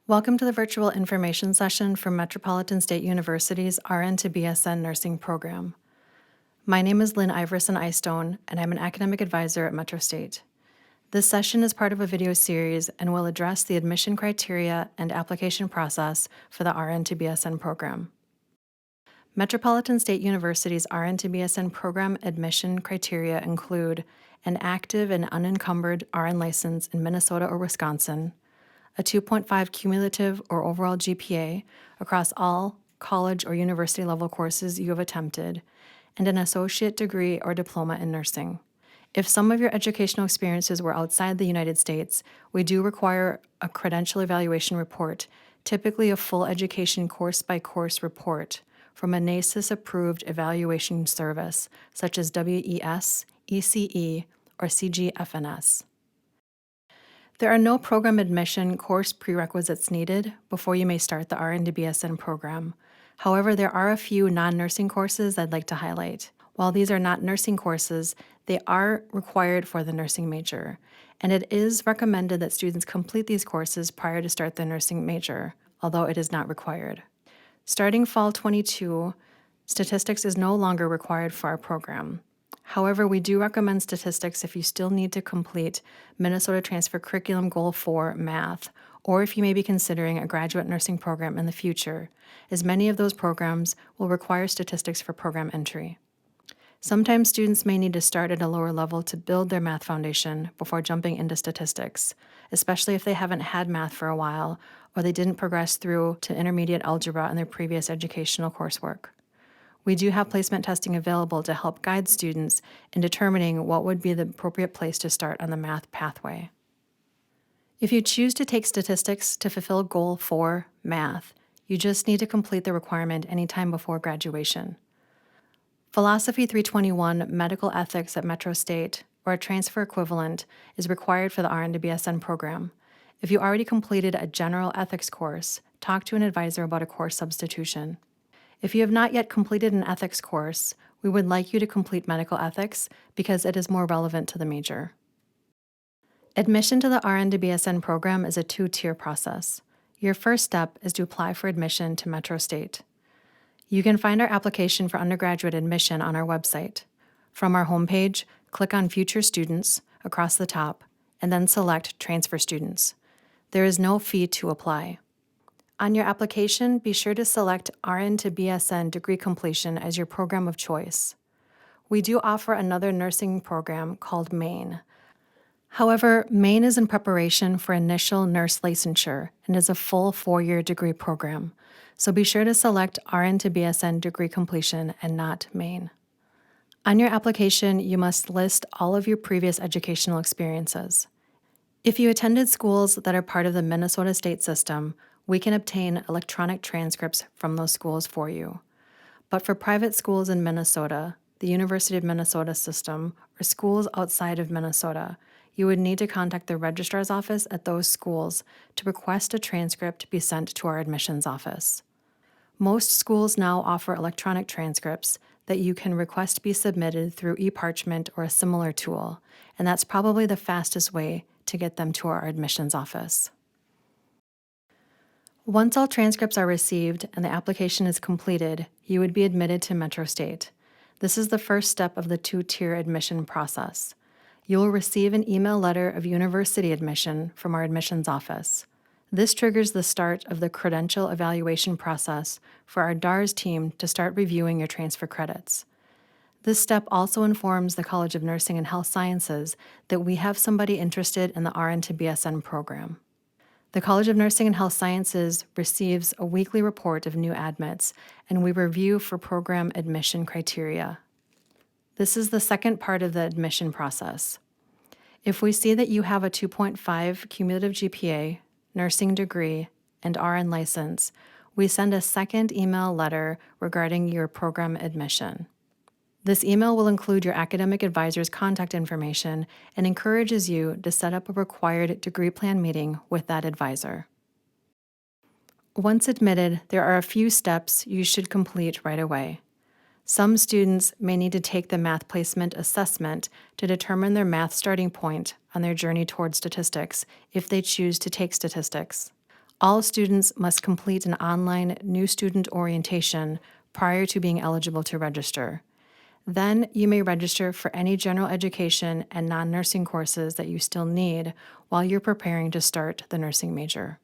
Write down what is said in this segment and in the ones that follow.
Welcome to the virtual information session for Metropolitan State University's RN to BSN nursing program. My name is Lynn Iverson Eystone, and I'm an academic advisor at Metro State. This session is part of a video series and will address the admission criteria and application process for the RN to BSN program. Metropolitan State University's RN to BSN program admission criteria include an active and unencumbered RN license in Minnesota or Wisconsin, a 2.5 cumulative or overall GPA across all college or university level courses you have attempted, and an associate degree or diploma in nursing. If some of your educational experiences were outside the United States, we do require a credential evaluation report, typically a full education course-by-course report from a NACIS-approved evaluation service, such as WES, ECE, or CGFNS. There are no program admission course prerequisites needed before you may start the RN to BSN program. However, there are a few non-nursing courses I'd like to highlight. While these are not nursing courses, they are required for the nursing major, and it is recommended that students complete these courses prior to start the nursing major, although it is not required. Starting fall 22, statistics is no longer required for our program. However, we do recommend statistics if you still need to complete Minnesota Transfer Curriculum Goal 4 Math, or if you may be considering a graduate nursing program in the future, as many of those programs will require statistics for program entry. Sometimes students may need to start at a lower level to build their math foundation before jumping into statistics, especially if they haven't had math for a while or they didn't progress through to intermediate algebra in their previous educational coursework. We do have placement testing available to help guide students in determining what would be the appropriate place to start on the math pathway. If you choose to take statistics to fulfill Goal 4 Math, you just need to complete the requirement anytime before graduation. Philosophy 321 Medical Ethics at Metro State, or a transfer equivalent, is required for the RN to BSN program. If you already completed a general ethics course, talk to an advisor about a course substitution. If you have not yet completed an ethics course, we would like you to complete medical ethics because it is more relevant to the major. Admission to the RN to BSN program is a two-tier process. Your first step is to apply for admission to Metro State. You can find our application for undergraduate admission on our website. From our homepage, click on Future Students across the top, and then select Transfer Students. There is no fee to apply. On your application, be sure to select RN to BSN degree completion as your program of choice. We do offer another nursing program called Maine. However, Maine is in preparation for initial nurse licensure and is a full 4-year degree program, so be sure to select RN to BSN degree completion and not Maine. On your application, you must list all of your previous educational experiences. If you attended schools that are part of the Minnesota state system, we can obtain electronic transcripts from those schools for you. But for private schools in Minnesota, the University of Minnesota system, or schools outside of Minnesota, you would need to contact the registrar's office at those schools to request a transcript be sent to our admissions office. Most schools now offer electronic transcripts that you can request be submitted through eParchment or a similar tool, and that's probably the fastest way to get them to our admissions office. Once all transcripts are received and the application is completed, you would be admitted to Metro State. This is the first step of the two-tier admission process. You will receive an email letter of university admission from our admissions office. This triggers the start of the credential evaluation process for our DARS team to start reviewing your transfer credits. This step also informs the College of Nursing and Health Sciences that we have somebody interested in the RN to BSN program. The College of Nursing and Health Sciences receives a weekly report of new admits, and we review for program admission criteria. This is the second part of the admission process. If we see that you have a 2.5 cumulative GPA, nursing degree, and RN license, we send a second email letter regarding your program admission. This email will include your academic advisor's contact information and encourages you to set up a required degree plan meeting with that advisor. Once admitted, there are a few steps you should complete right away. Some students may need to take the math placement assessment to determine their math starting point on their journey towards statistics if they choose to take statistics. All students must complete an online new student orientation prior to being eligible to register. Then you may register for any general education and non-nursing courses that you still need while you're preparing to start the nursing major.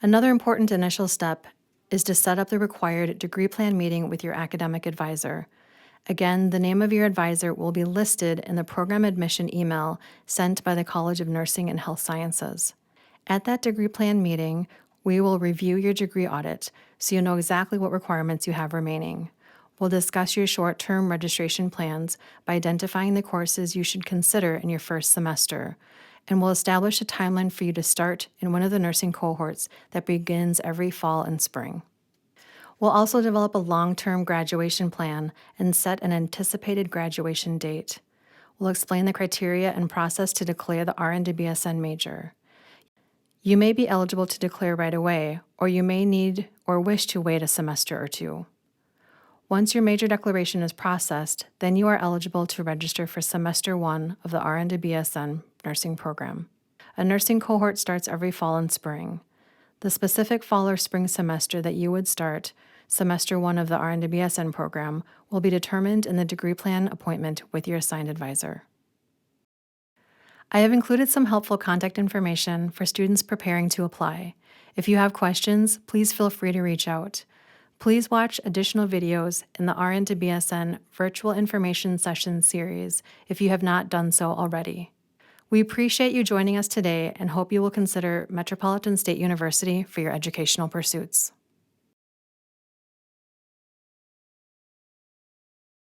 Another important initial step is to set up the required degree plan meeting with your academic advisor. Again, the name of your advisor will be listed in the program admission email sent by the College of Nursing and Health Sciences. At that degree plan meeting, we will review your degree audit so you'll know exactly what requirements you have remaining. We'll discuss your short-term registration plans by identifying the courses you should consider in your first semester, and we'll establish a timeline for you to start in one of the nursing cohorts that begins every fall and spring. We'll also develop a long-term graduation plan and set an anticipated graduation date. We'll explain the criteria and process to declare the RN to BSN major. You may be eligible to declare right away, or you may need or wish to wait a semester or two. Once your major declaration is processed, then you are eligible to register for Semester 1 of the RN to BSN nursing program. A nursing cohort starts every fall and spring. The specific fall or spring semester that you would start, Semester 1 of the RN to BSN program, will be determined in the degree plan appointment with your assigned advisor. I have included some helpful contact information for students preparing to apply. If you have questions, please feel free to reach out. Please watch additional videos in the RN to BSN Virtual Information Session series if you have not done so already. We appreciate you joining us today and hope you will consider Metropolitan State University for your educational pursuits.